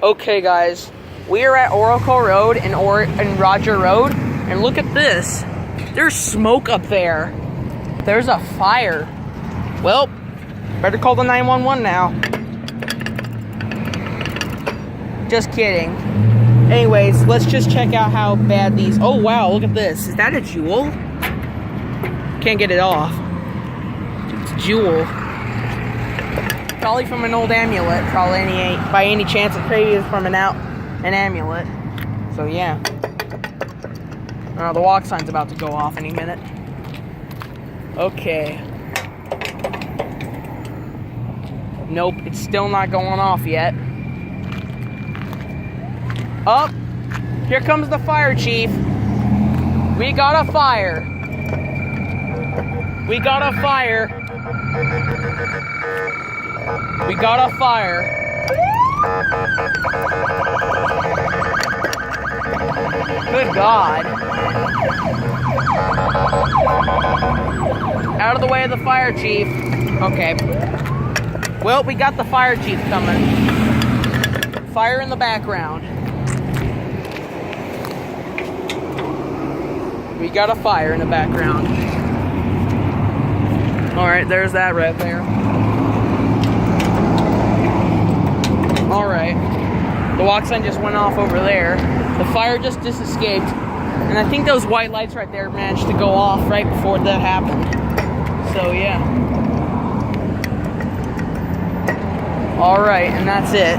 Okay guys, we are at Oracle Road and Roger Road, and look at this. There's smoke up there. There's a fire. Well, better call the 911 now. Just kidding. Anyways, let's just check out how bad these... Oh wow, look at this. Is that a jewel? Can't get it off. It's a jewel. Probably from an old amulet. Probably by any chance it is from an amulet. So yeah. The walk sign's about to go off any minute. Okay. Nope, it's still not going off yet. Up. Here comes the fire chief. We got a fire. We got a fire. We got a fire. Good God. Out of the way of the fire chief. Okay. Well, we got the fire chief coming. Fire in the background. We got a fire in the background. Alright, there's that right there. Alright. The walk sign just went off over there. The fire just escaped. And I think those white lights right there managed to go off right before that happened. So, yeah. Alright, and that's it.